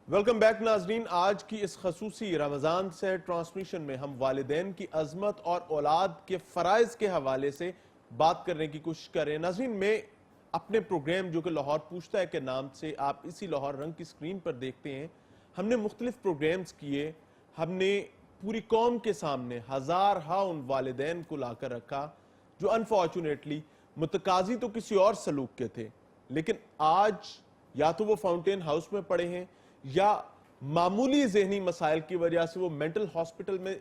Welcome back ناظرین. آج کی اس خصوصی رمضان سے ٹرانسمیشن میں ہم والدین کی عظمت اور اولاد کے فرائض کے حوالے سے بات کرنے کی کوشش کر رہے ہیں. ناظرین، میں اپنے پروگرام جو کہ لاہور پوچھتا ہے کے نام سے آپ اسی لاہور رنگ کی سکرین پر دیکھتے ہیں، ہم نے مختلف پروگرامز کیے. ہم نے پوری قوم کے سامنے ہزارہا ان والدین کو لا کر رکھا جو انفارچونیٹلی متقاضی تو کسی اور سلوک کے تھے، لیکن آج یا تو وہ فاؤنٹین ہاؤس میں پڑے ہیں یا معمولی ذہنی مسائل کی وجہ سے وہ مینٹل ہاسپٹل میں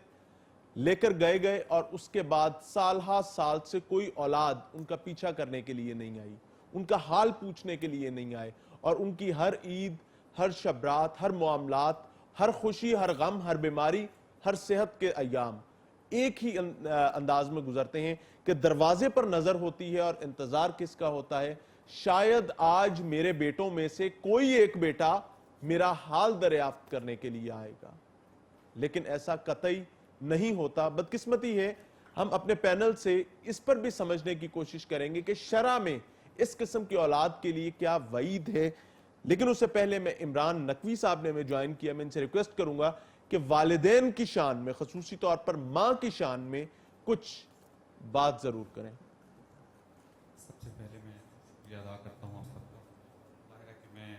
لے کر گئے اور اس کے بعد سالہ سال سے کوئی اولاد ان کا پیچھا کرنے کے لیے نہیں آئی، ان کا حال پوچھنے کے لیے نہیں آئے، اور ان کی ہر عید، ہر شبرات، ہر معاملات، ہر خوشی، ہر غم، ہر بیماری، ہر صحت کے ایام ایک ہی انداز میں گزرتے ہیں کہ دروازے پر نظر ہوتی ہے اور انتظار کس کا ہوتا ہے؟ شاید آج میرے بیٹوں میں سے کوئی ایک بیٹا میرا حال دریافت کرنے کے لیے آئے گا، لیکن ایسا قطعی نہیں ہوتا. بدقسمتی ہے. ہم اپنے پینل سے اس پر بھی سمجھنے کی کوشش کریں گے کہ شرع میں اس قسم کی اولاد کے لیے کیا وعید ہے. لیکن اس سے پہلے میں عمران نقوی صاحب نے ہمیں جوائن کیا، میں ان سے ریکویسٹ کروں گا کہ والدین کی شان میں، خصوصی طور پر ماں کی شان میں کچھ بات ضرور کریں. سب سے پہلے میں شکریہ ادا کرتا ہوں آپ کا. ظاہر ہے کہ میں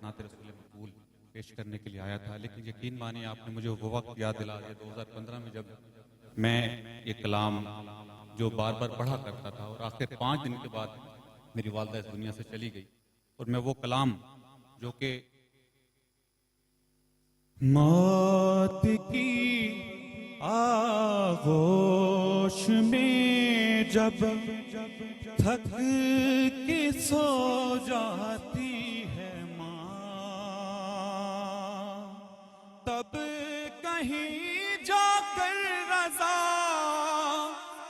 نعت رسول مقبول پیش کرنے کے لیے آیا تھا، لیکن یقین مانیے آپ نے مجھے وہ وقت یاد دلا دیا 2015 میں، جب میں یہ کلام جو بار بار پڑھا کرتا تھا اور آخر 5 دن کے بعد میری والدہ اس دنیا سے چلی گئی، اور میں وہ کلام جو کہ موت کی آغوش میں جب تھک کے سو جاتی ہے ماں، تب کہیں جا کر رضا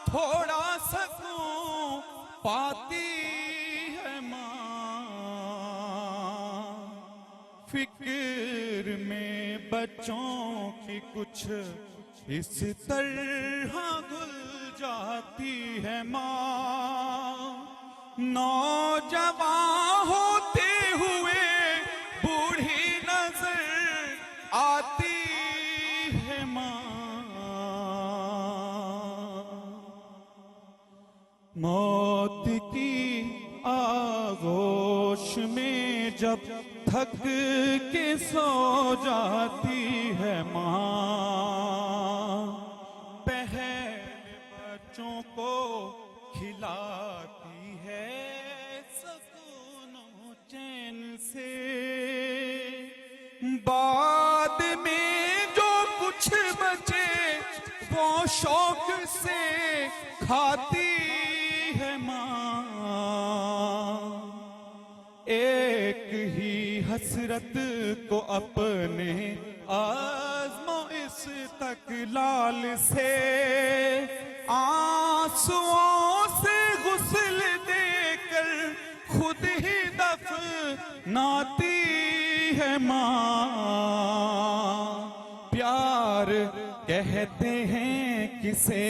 تھوڑا سکون پاتی ہے ماں. فکر میں بچوں کی کچھ اس طرح گل جاتی ہے ماں. نوجوان ہوتے ہوئے بوڑھی نظر آتی ہے ماں. موت کی آغوش میں جب تھک کے سو جاتی ہے ماں، بہن بچوں کو کھلاتی ہے سکون و چین سے. بعد میں جو کچھ بچے وہ شوق سے کھاتی ہے ماں. ایک ہی حسرت کو اپنے عزم و استقلال سے، آنسوؤں سے غسل دے کر خود ہی دفناتی ہے ماں. پیار کہتے ہیں کسے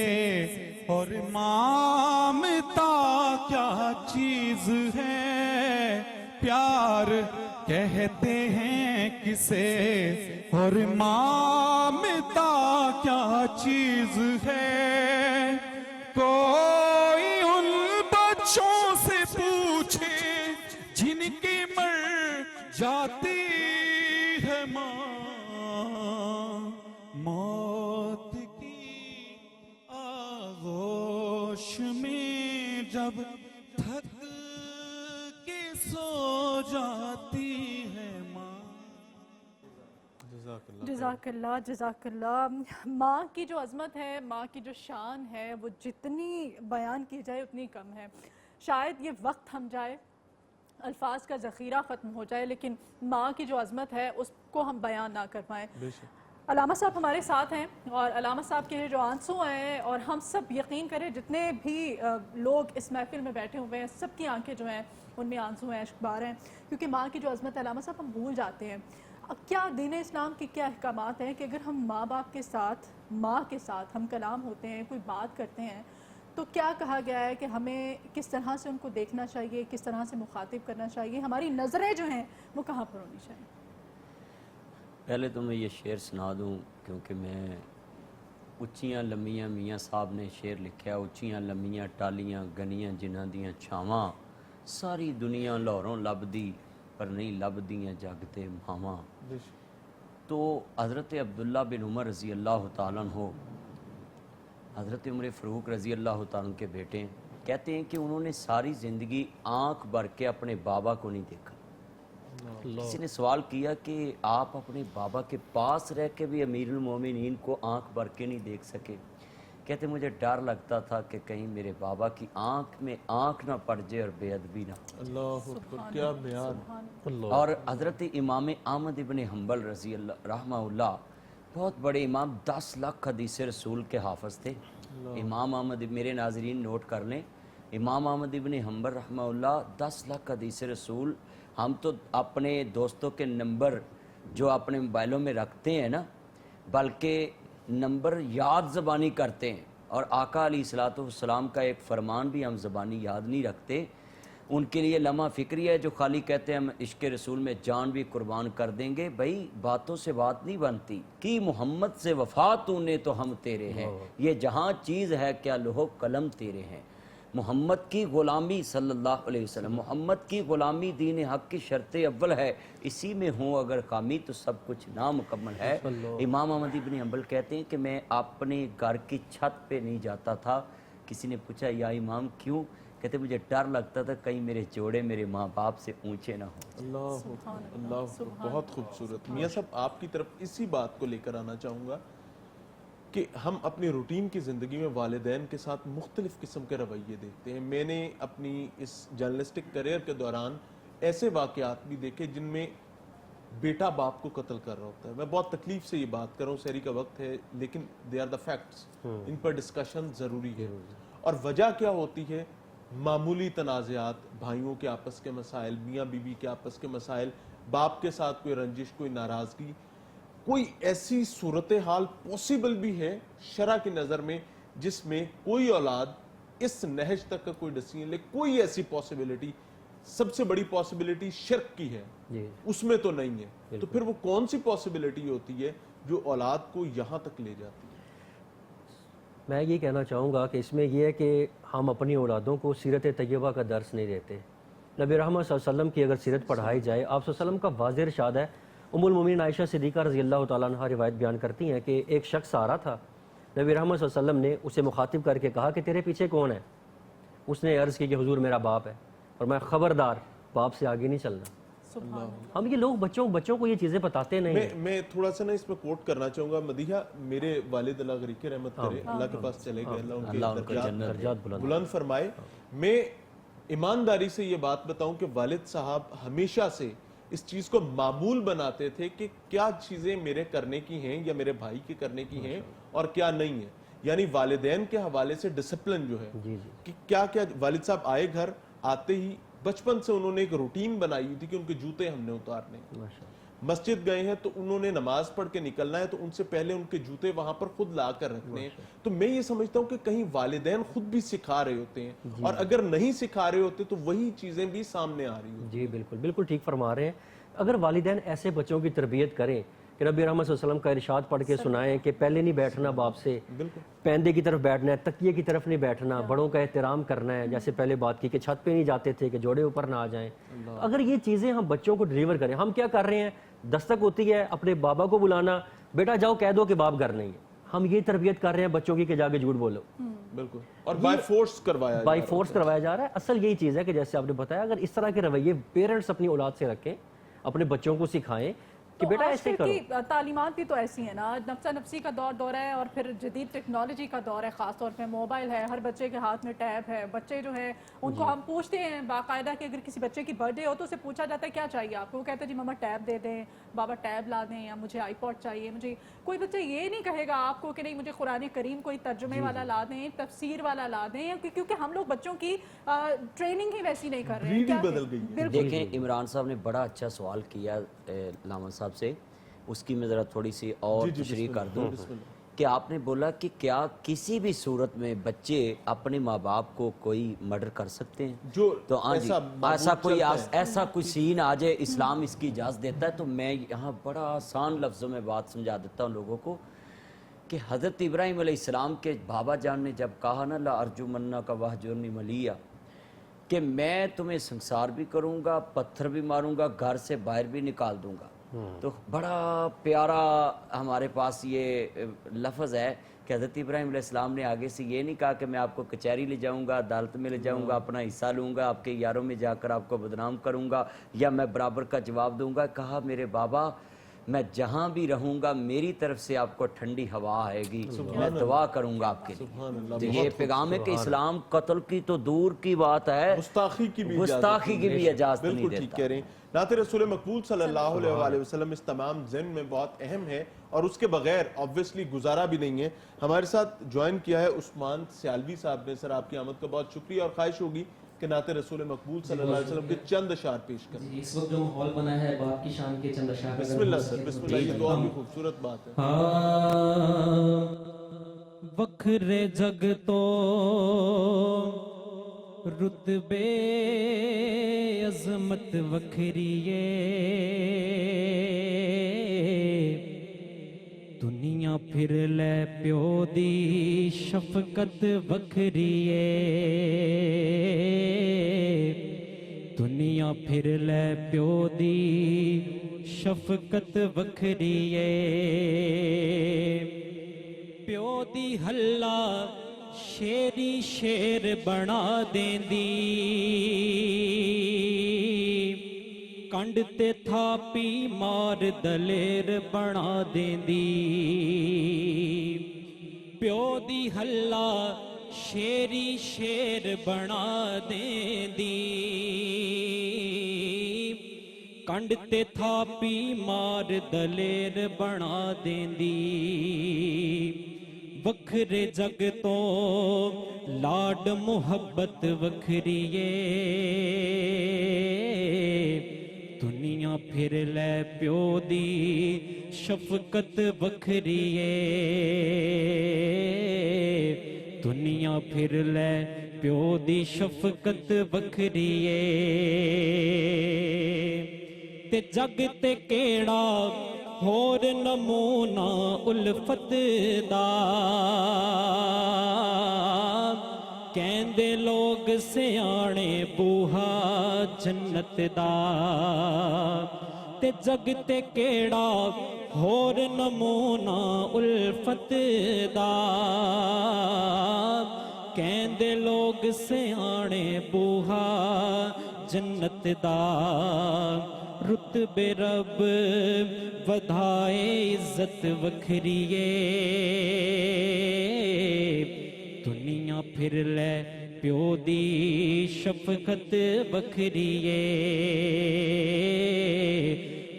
اور مامتا کیا چیز ہے؟ پیار کہتے ہیں کسے اور مامتا کیا چیز ہے؟ کوئی ان بچوں سے پوچھے جن کی مر جاتی ہے ماں. موت کی آغوش میں جب تھک کے سو جاتی ہے ماں. جزاک اللہ. جزاک اللہ. ماں کی جو عظمت ہے، ماں کی جو شان ہے، وہ جتنی بیان کی جائے اتنی کم ہے. شاید یہ وقت تھم جائے، الفاظ کا ذخیرہ ختم ہو جائے، لیکن ماں کی جو عظمت ہے اس کو ہم بیان نہ کر پائیں. علامہ صاحب ہمارے ساتھ ہیں، اور علامہ صاحب کے جو آنسو ہیں، اور ہم سب یقین کریں جتنے بھی لوگ اس محفل میں بیٹھے ہوئے ہیں، سب کی آنکھیں جو ہیں ان میں آنسو ہیں، اشک بار ہیں، کیونکہ ماں کی جو عظمت ہے علامہ صاحب ہم بھول جاتے ہیں. کیا دین اسلام کی کیا احکامات ہیں کہ اگر ہم ماں باپ کے ساتھ، ماں کے ساتھ ہم کلام ہوتے ہیں، کوئی بات کرتے ہیں، تو کیا کہا گیا ہے کہ ہمیں کس طرح سے ان کو دیکھنا چاہیے، کس طرح سے مخاطب کرنا چاہیے، ہماری نظریں جو ہیں وہ کہاں پر ہونی چاہیے؟ پہلے تو میں یہ شعر سنا دوں کیونکہ میں اچیاں لمیاں میاں صاحب نے شعر لکھا، اچیاں لمیاں ٹالیاں گنیاں جنہاں دیاں چھاواں، ساری دنیا لاہوروں لبدی پر نہیں لبدیاں جگ تے ماواں۔ تو حضرت عبداللہ بن عمر رضی اللہ تعالیٰ عنہ حضرت عمر فاروق رضی اللہ تعالیٰ عنہ کے بیٹے ہیں، کہتے ہیں کہ انہوں نے ساری زندگی آنکھ بھر کے اپنے بابا کو نہیں دیکھا۔ کسی نے سوال کیا کہ آپ اپنے بابا کے پاس رہ کے بھی امیر المومنین کو آنکھ بھر کے نہیں دیکھ سکے؟ کہتے مجھے ڈر لگتا تھا کہ کہیں میرے بابا کی آنکھ میں آنکھ نہ پڑ جائے اور بے ادبی نہ ہو۔ اللہ اکبر، کیا بیان۔ اور حضرت امام احمد ابن حنبل رضی اللہ رحمہ اللہ بہت بڑے امام، 10 لاکھ حدیث رسول کے حافظ تھے۔ امام احمد، میرے ناظرین نوٹ کر لیں، امام احمد ابن حنبل رحمہ اللہ 10 لاکھ حدیث رسول۔ ہم تو اپنے دوستوں کے نمبر جو اپنے موبائلوں میں رکھتے ہیں نا، بلکہ نمبر یاد زبانی کرتے ہیں، اور آقا علیہ الصلوۃ والسلام کا ایک فرمان بھی ہم زبانی یاد نہیں رکھتے۔ ان کے لیے لمحہ فکری ہے جو خالی کہتے ہیں ہم عشق رسول میں جان بھی قربان کر دیں گے۔ بھائی باتوں سے بات نہیں بنتی، کی محمد سے وفا تو نے تو ہم تیرے ہیں، یہ جہاں چیز ہے کیا لوح قلم تیرے ہیں۔ محمد کی غلامی صلی اللہ علیہ وسلم، محمد کی غلامی دین حق کی شرط اول ہے، اسی میں ہوں اگر خامی تو سب کچھ نامکمل ہے۔ امام احمد ابن حنبل کہتے ہیں کہ میں اپنے گھر کی چھت پہ نہیں جاتا تھا۔ کسی نے پوچھا یا امام کیوں؟ کہتے مجھے ڈر لگتا تھا کہیں میرے جوڑے میرے ماں باپ سے اونچے نہ ہوں۔ اللہ بہت خوبصورت۔ میاں صاحب آپ کی طرف اسی بات کو لے کر آنا چاہوں گا کہ ہم اپنی روٹین کی زندگی میں والدین کے ساتھ مختلف قسم کے رویے دیکھتے ہیں۔ میں نے اپنی اس جرنلسٹک کریئر کے دوران ایسے واقعات بھی دیکھے جن میں بیٹا باپ کو قتل کر رہا ہوتا ہے۔ میں بہت تکلیف سے یہ بات کر رہا ہوں، سحری کا وقت ہے، لیکن دے آر دا فیکٹس، ان پر ڈسکشن ضروری ہے۔ اور وجہ کیا ہوتی ہے؟ معمولی تنازعات، بھائیوں کے آپس کے مسائل، میاں بیوی کے آپس کے مسائل، باپ کے ساتھ کوئی رنجش، کوئی ناراضگی، کوئی ایسی صورتحال پاسبل بھی ہے شرع کی نظر میں جس میں کوئی اولاد اس نہج تک کا کوئی ڈیسیژن لے، کوئی ایسی پاسبلٹی، سب سے بڑی پاسبلٹی شرک کی ہے، اس میں تو نہیں ہے۔ تو پھر وہ کون سی پاسبلٹی ہوتی ہے جو اولاد کو یہاں تک لے جاتی ہے؟ میں یہ کہنا چاہوں گا کہ اس میں یہ ہے کہ ہم اپنی اولادوں کو سیرت طیبہ کا درس نہیں دیتے۔ نبی رحمت صلی اللہ علیہ وسلم کی اگر سیرت پڑھائی جائے، آپ صلی اللہ علیہ وسلم کا واضح ارشاد ہے، ام المومنین عائشہ صدیقہ رضی اللہ تعالیٰ عنہ روایت بیان کرتی ہیں کہ ایک شخص آ رہا تھا، نبی رحمت صلی اللہ علیہ وسلم نے اسے مخاطب کر کے کہا کہ تیرے پیچھے کون ہے؟ اس نے عرض کی کہ حضور میرا باپ ہے، اور میں خبردار باپ سے آگے نہیں چلنا۔ ہم یہ لوگ بچوں کو یہ چیزیں بتاتے نہیں ہیں۔ میں تھوڑا سا نا اس میں کوٹ کرنا چاہوں گا مدیحہ، میرے والد اللہ غریق رحمت کرے، اللہ کے پاس چلے گئے، اللہ ان کے درجات بلند فرمائے۔ میں ایمانداری سے یہ بات بتاؤں کہ والد صاحب ہمیشہ سے اس چیز کو معمول بناتے تھے کہ کیا چیزیں میرے کرنے کی ہیں یا میرے بھائی کے کرنے کی ہیں اور کیا نہیں ہیں، یعنی والدین کے حوالے سے ڈسپلن جو ہے کہ کیا کیا۔ والد صاحب آئے گھر، آتے ہی بچپن سے انہوں نے ایک روٹین بنائی ہوئی تھی کہ ان کے جوتے ہم نے اتارنے، مسجد گئے ہیں تو انہوں نے نماز پڑھ کے نکلنا ہے تو ان سے پہلے ان کے جوتے وہاں پر خود لا کر رکھنے ہیں۔ تو میں یہ سمجھتا ہوں کہ کہیں والدین خود بھی سکھا رہے ہوتے ہیں، اور اگر نہیں سکھا رہے ہوتے تو وہی چیزیں بھی سامنے آ رہی ہوتی ہیں۔ جی بالکل ٹھیک فرما رہے ہیں۔ اگر والدین ایسے بچوں کی تربیت کریں کہ نبی رحمت صلی اللہ علیہ وسلم کا ارشاد پڑھ کے سنائیں کہ پہلے نہیں بیٹھنا باپ سے، پیندے کی طرف بیٹھنا ہے، تکیے کی طرف نہیں بیٹھنا، بڑوں کا احترام کرنا ہے، جیسے پہلے بات کی کہ چھت پہ نہیں جاتے تھے کہ جوڑے اوپر نہ آ جائیں۔ اگر یہ چیزیں ہم بچوں کو ڈلیور کریں، ہم کیا کر رہے ہیں؟ دستک ہوتی ہے اپنے بابا کو بلانا، بیٹا جاؤ کہہ دو کہ باپ گھر نہیں ہے۔ ہم یہ تربیت کر رہے ہیں بچوں کی کہ جا کے جھوٹ بولو، بالکل، اور بائی فورس کروایا جا رہا ہے۔ اصل یہی چیز ہے کہ جیسے آپ نے بتایا، اگر اس طرح کے رویے پیرنٹس اپنی اولاد سے رکھیں، اپنے بچوں کو سکھائیں کہ بیٹا ایسے کرو۔ کی تعلیمات بھی تو ایسی ہیں نا، نفسا نفسی کا دور ہے، اور پھر جدید ٹیکنالوجی کا دور ہے، خاص طور پہ موبائل ہے، ہر بچے کے ہاتھ میں ٹیب ہے۔ بچے جو ہے ان کو ہم پوچھتے ہیں باقاعدہ کہ اگر کسی بچے کی برتھ ڈے ہو تو اسے پوچھا جاتا ہے کیا چاہیے آپ کو، وہ کہتا ہے جی ماما ٹیب دے دیں، بابا ٹیب لا دیں، یا مجھے آئی پوڈ چاہیے۔ مجھے کوئی بچہ یہ نہیں کہے گا آپ کو کہ نہیں مجھے قرآن کریم کوئی ترجمے والا لا دیں، تفسیر والا لا دیں، کیونکہ ہم لوگ بچوں کی ٹریننگ ہی ویسی نہیں کر رہے ہیں۔ بدل گئی ہے۔ دیکھیں عمران صاحب نے بڑا اچھا سوال کیا لاما صاحب سے، اس کی میں ذرا تھوڑی سی اور تشریح کر دوں کہ آپ نے بولا کہ کیا کسی بھی صورت میں بچے اپنے ماں باپ کو کوئی مرڈر کر سکتے ہیں؟ جو تو ہاں جی، ایسا ایسا کوئی سین آ جائے، اسلام اس کی اجازت دیتا ہے، تو میں یہاں بڑا آسان لفظوں میں بات سمجھا دیتا ہوں لوگوں کو کہ حضرت ابراہیم علیہ السلام کے بابا جان نے جب کہا نا لا ارجمنک کا وہجرنی ملیہ، کہ میں تمہیں سنسار بھی کروں گا، پتھر بھی ماروں گا، گھر سے باہر بھی نکال دوں گا، تو بڑا پیارا ہمارے پاس یہ لفظ ہے کہ حضرت ابراہیم علیہ السلام نے آگے سے یہ نہیں کہا کہ میں آپ کو کچہری لے جاؤں گا، عدالت میں لے جاؤں گا، اپنا حصہ لوں گا، آپ کے یاروں میں جا کر آپ کو بدنام کروں گا یا میں برابر کا جواب دوں گا. کہا میرے بابا میں جہاں بھی رہوں گا میری طرف سے آپ کو ٹھنڈی ہوا آئے گی، میں دعا کروں گا آپ کے لیے. تو یہ پیغام ہے کہ اسلام قتل کی تو دور کی بات ہے، گستاخی کی بھی اجازت نہیں بالکل ٹھیک دیتا. کہہ رہے ہیں. نعت رسول مقبول صلی اللہ علیہ وآلہ وسلم اس تمام ذہن میں بہت اہم ہے اور اس کے بغیر obviously گزارا بھی نہیں ہے. ہمارے ساتھ جوائن کیا ہے عثمان سیالوی صاحب نے. سر آپ کی آمد کا بہت شکریہ اور خواہش ہوگی کہ نعت رسول مقبول صلی اللہ علیہ وسلم کے چند اشعار پیش کریں. اس وقت جو ماحول بنا ہے باپ کی شان کے چند اشعار. بسم اللہ سر، بسم اللہ. یہ تو اور بھی خوبصورت بات ہے. وکھرے جگ تو رتبے عظمت وکھریے، دنیا پھر لے پیو دی شفقت وکھریے، دنیا پھر لے پیو دی شفقت وکھریے، پیو دی ہلا شیری شیر بنا دیندی، کنڈ تے تھاپی مار دلیر بنا دیندی، پیو دی ہلا شیری شیر بنا دیندی، کنڈ تے تھاپی مار دلیر بنا دیندی، وکھرے جگ تو لاڈ محبت وکھریے، دنیا پھر لے پیو دی شفقت وکھریے، دنیا پھر لے پیو دی شفقت وکھریے، تے جگ تے کیڑا ہور نمونہ الفت دا، کہندے لوگ سیانے بوہا جنت دا، تے جگ تے کیڑا ہور نمونہ الفت دا، کہندے لوگ سیانے بوہا جنت دا، رتبے رب ودھائے عزت وکھریے، دنیا پھر لے پیو دی شفقت وکھریے،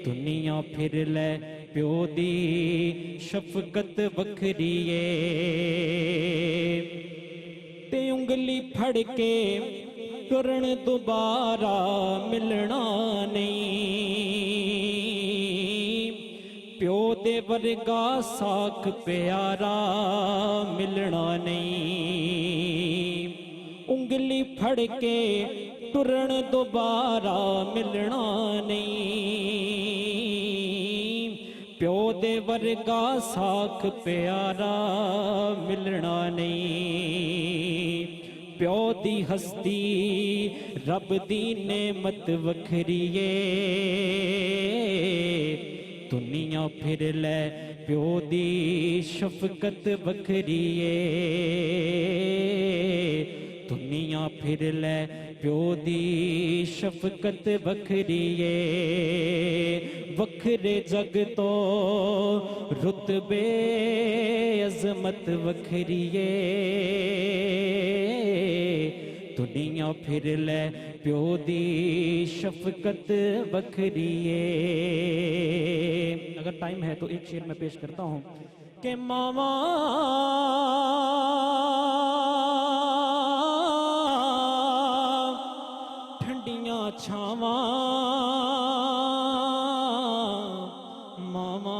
دنیا پھر لے پیو دی شفقت وکھریے، تے انگلی پھڑ کے ٹرن دوبارہ ملنا نہیں، پیو دے ورگا ساکھ پیارا ملنا نہیں، انگلی پھڑ کے ٹرن دوبارہ ملنا نہیں، پیو دے ورگا ساکھ پیارا ملنا نہیں، پیو دی ہستی رب دی نعمت وکھریے، دنیا پھر لے پیو دی شفقت وکھریے، دنیا پھر لے پیو دی شفقت وکھریے، وکھرے جگ تو رتبے عظمت وکھریے، دنیا پھر لے پیو دی شفقت وکھریے. اگر ٹائم ہے تو ایک شعر میں پیش کرتا ہوں کہ ماما ٹھنڈیاں چھاواں، ماما